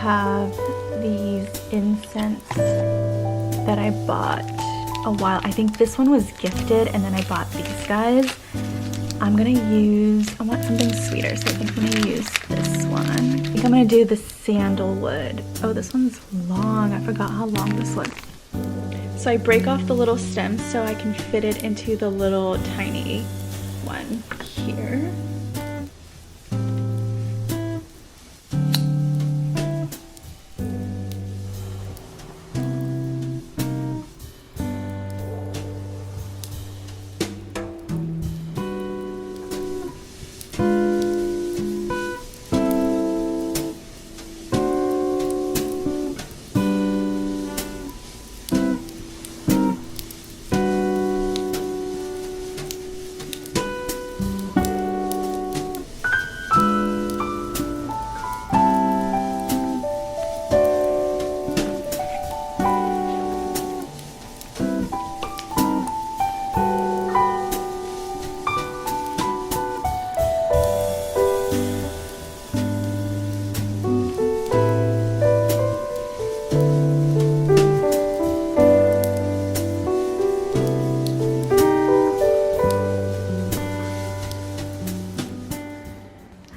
have these incense that I bought a while. I think this one was gifted and then I bought these guys. I want something sweeter, so I think I'm gonna use this one. I think I'm gonna do the sandalwood. Oh, this one's long. I forgot how long this was. So I break off the little stems so I can fit it into the little tiny one here.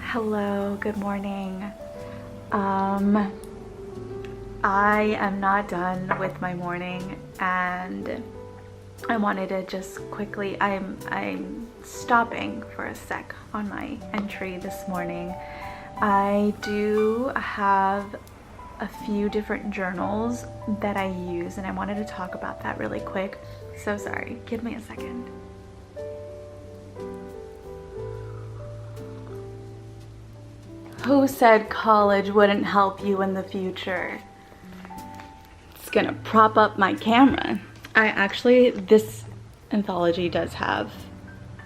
Hello, good morning. I am not done with my morning and I wanted to just quickly, I'm stopping for a sec on my entry this morning. I do have a few different journals that I use and I wanted to talk about that really quick. So sorry, give me a second. Who said college wouldn't help you in the future? It's gonna prop up my camera. This anthology does have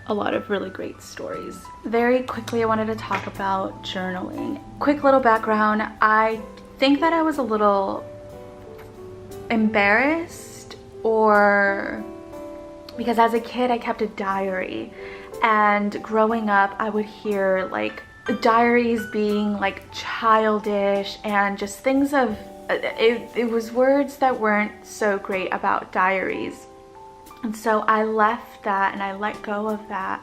a lot of really great stories. Very quickly, I wanted to talk about journaling. Quick little background, I think that I was a little embarrassed because as a kid, I kept a diary. And growing up, I would hear like diaries being like childish and just things of it was words that weren't so great about diaries, and so I left that and I let go of that.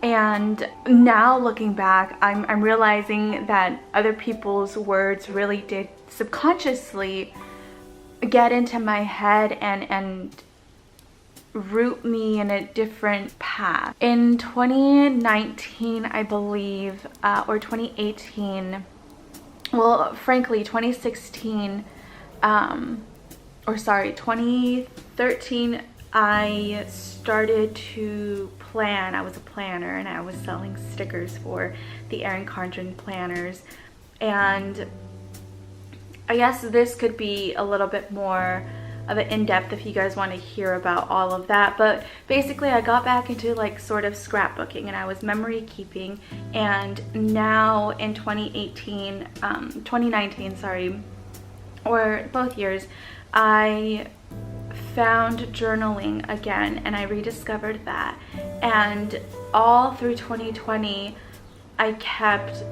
And now looking back, I'm realizing that other people's words really did subconsciously get into my head and root me in a different path. In 2019, I believe, or 2018, well, frankly, 2016, 2013, I started to plan. I was a planner and I was selling stickers for the Erin Condren planners. And I guess this could be a little bit more of an in-depth if you guys want to hear about all of that, but basically I got back into like sort of scrapbooking and I was memory keeping. And now in 2019, sorry, or both years, I found journaling again and I rediscovered that. And all through 2020, I kept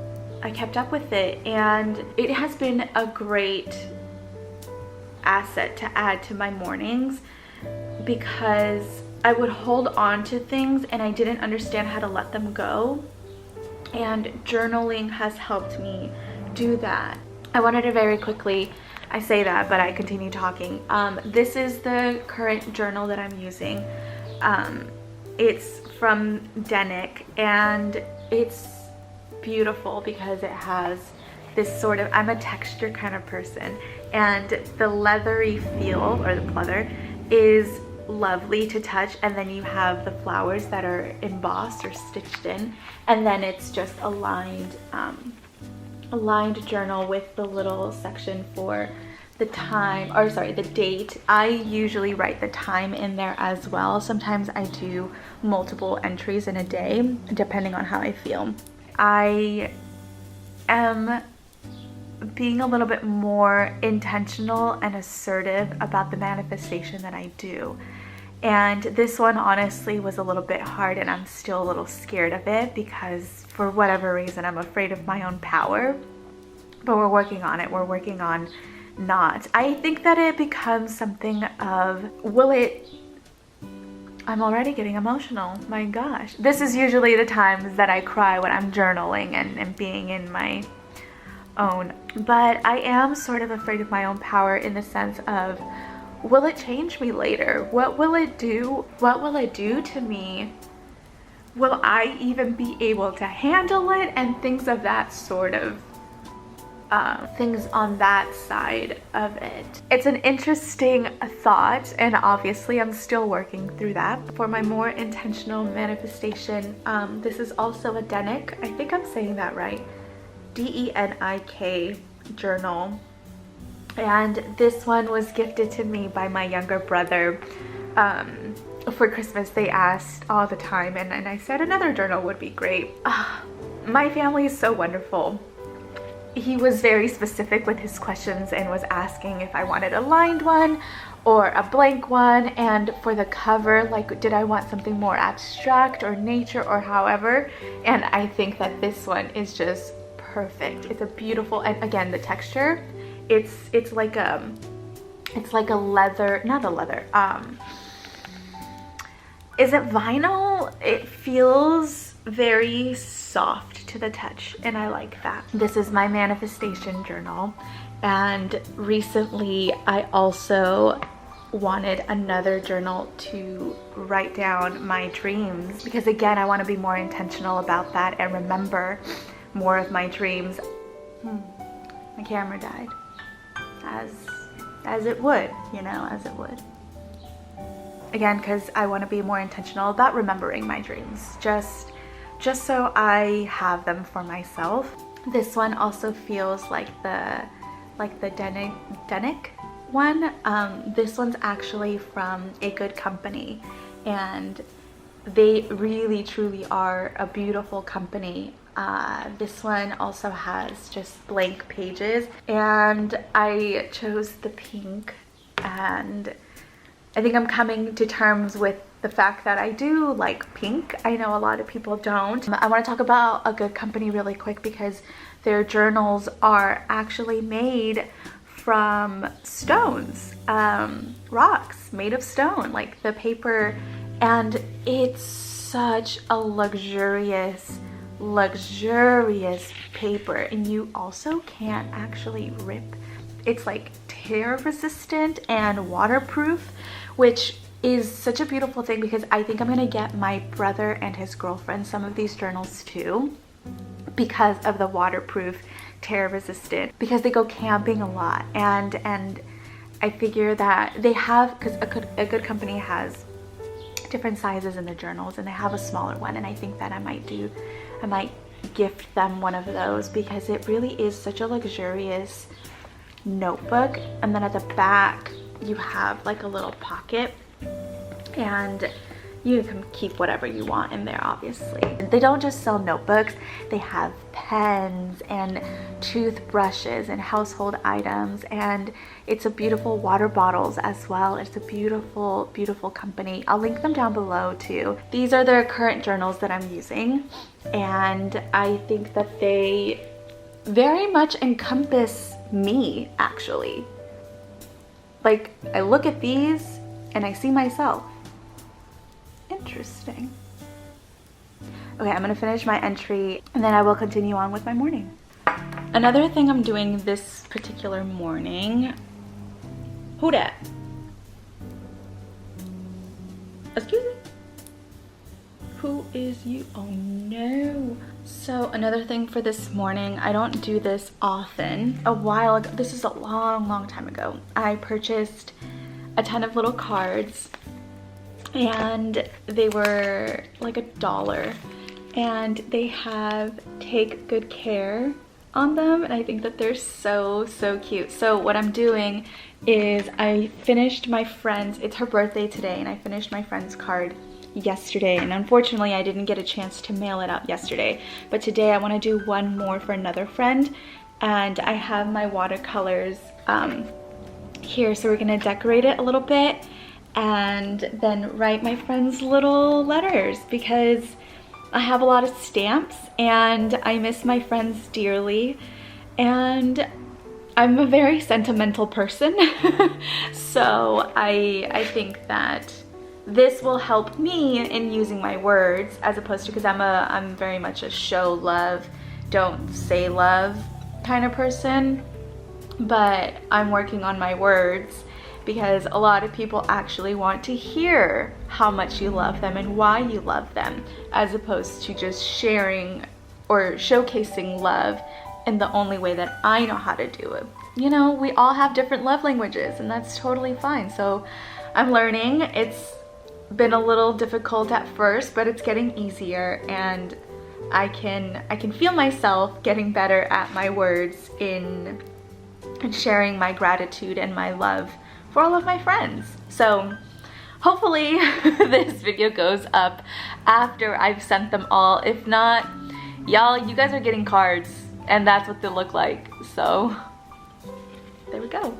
up with it, and it has been a great asset to add to my mornings because I would hold on to things and I didn't understand how to let them go, and journaling has helped me do that. I wanted to very quickly, I say that but I continue talking. This is the current journal that I'm using. It's from Denick and it's beautiful because it has this sort of, I'm a texture kind of person, and the leathery feel, or the pleather, is lovely to touch. And then you have the flowers that are embossed or stitched in, and then it's just a lined journal with the little section for the time, or sorry, the date. I usually write the time in there as well. Sometimes I do multiple entries in a day, depending on how I feel. I am being a little bit more intentional and assertive about the manifestation that I do. And this one honestly was a little bit hard, and I'm still a little scared of it because for whatever reason I'm afraid of my own power. but we're working on it. We're working on not. I think that it becomes something of, I'm already getting emotional. My gosh. This is usually the times that I cry, when I'm journaling and being in my own. But I am sort of afraid of my own power, in the sense of, will it change me later? What will it do? What will it do to me? Will I even be able to handle it? And things of that sort of things on that side of it. It's an interesting thought, and obviously I'm still working through that. For my more intentional manifestation, this is also a Denik, I think I'm saying that right, DENIK journal, and this one was gifted to me by my younger brother. For Christmas they asked all the time, and I said another journal would be great. My family is so wonderful. He was very specific with his questions and was asking if I wanted a lined one or a blank one, and for the cover, like, did I want something more abstract or nature or however, and I think that this one is just perfect. It's a beautiful, and again, the texture, it's like a leather, not a leather, is it vinyl? It feels very soft to the touch, and I like that. This is my manifestation journal, and recently I also wanted another journal to write down my dreams, because again, I want to be more intentional about that and remember more of my dreams. My camera died, as it would, you know, as it would. Again, because I want to be more intentional about remembering my dreams, just so I have them for myself. This one also feels like the Denik one. This one's actually from A Good Company, and they really truly are a beautiful company. This one also has just blank pages, and I chose the pink, and I think I'm coming to terms with the fact that I do like pink. I know a lot of people don't. I want to talk about A Good Company really quick, because their journals are actually made from stones, rocks made of stone, like the paper, and it's such a luxurious paper, and you also can't actually rip. It's like tear resistant and waterproof, which is such a beautiful thing, because I think I'm gonna get my brother and his girlfriend some of these journals too, because of the waterproof, tear resistant, because they go camping a lot, and I figure that they have, because A Good Company has different sizes in the journals, and they have a smaller one, and I think that I might gift them one of those, because it really is such a luxurious notebook. And then at the back you have like a little pocket, and you can keep whatever you want in there. Obviously, they don't just sell notebooks, they have pens and toothbrushes and household items, and it's a beautiful water bottles as well. It's a beautiful company. I'll link them down below too. These are their current journals that I'm using, and I think that they very much encompass me, actually. Like, I look at these and I see myself. Interesting. Okay, I'm gonna finish my entry and then I will continue on with my morning. Another thing I'm doing this particular morning, who dat? Excuse me? Who is you? Oh no. So another thing for this morning, I don't do this often. A while ago, this is a long time ago, I purchased a ton of little cards, and they were like $1, and they have "Take Good Care" on them, and I think that they're so cute. So what I'm doing is I finished my friend's, it's her birthday today, and I finished my friend's card yesterday, and unfortunately I didn't get a chance to mail it out yesterday, but today I want to do one more for another friend, and I have my watercolors here, so we're gonna decorate it a little bit and then write my friends little letters, because I have a lot of stamps and I miss my friends dearly, And I'm a very sentimental person. So I think that this will help me in using my words, as opposed to, because I'm very much a show love, don't say love kind of person. But I'm working on my words because a lot of people actually want to hear how much you love them and why you love them, as opposed to just sharing or showcasing love in the only way that I know how to do it. You know, we all have different love languages, and that's totally fine. So I'm learning. It's been a little difficult at first, but it's getting easier, and I can feel myself getting better at my words in sharing my gratitude and my love for all of my friends. So hopefully this video goes up after I've sent them all. If not, y'all, you guys are getting cards, and that's what they look like. So there we go.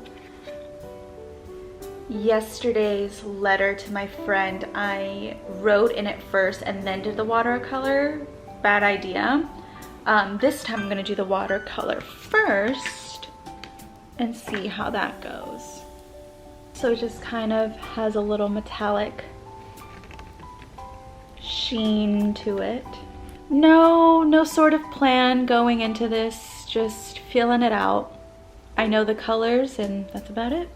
Yesterday's letter to my friend, I wrote in it first and then did the watercolor. Bad idea. This time I'm gonna do the watercolor first and see how that goes. So it just kind of has a little metallic sheen to it. No sort of plan going into this, just feeling it out. I know the colors, and that's about it.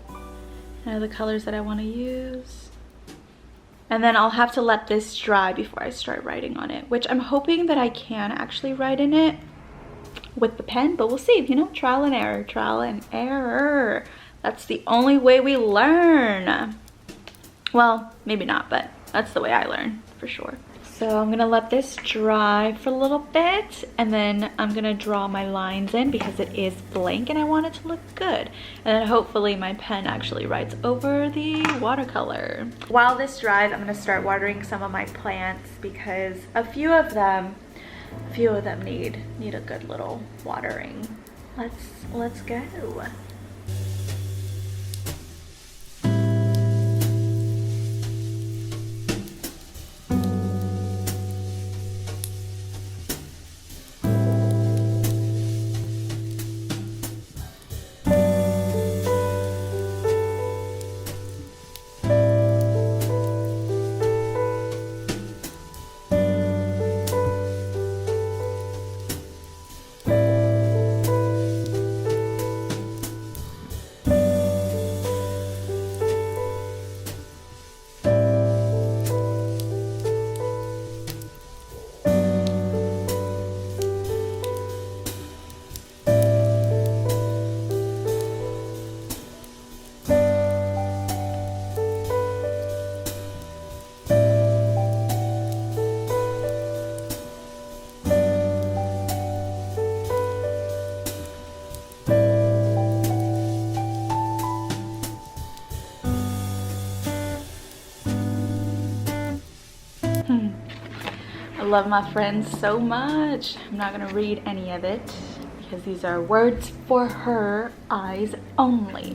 I know the colors that I want to use. And then I'll have to let this dry before I start writing on it, which I'm hoping that I can actually write in it with the pen, but we'll see. You know, trial and error, trial and error. That's the only way we learn. Well, maybe not, but that's the way I learn for sure. So I'm gonna let this dry for a little bit, and then I'm gonna draw my lines in because it is blank and I want it to look good. And then hopefully my pen actually writes over the watercolor. While this dries, I'm gonna start watering some of my plants because a few of them need a good little watering. Let's go. I love my friends so much. I'm not gonna read any of it because these are words for her eyes only.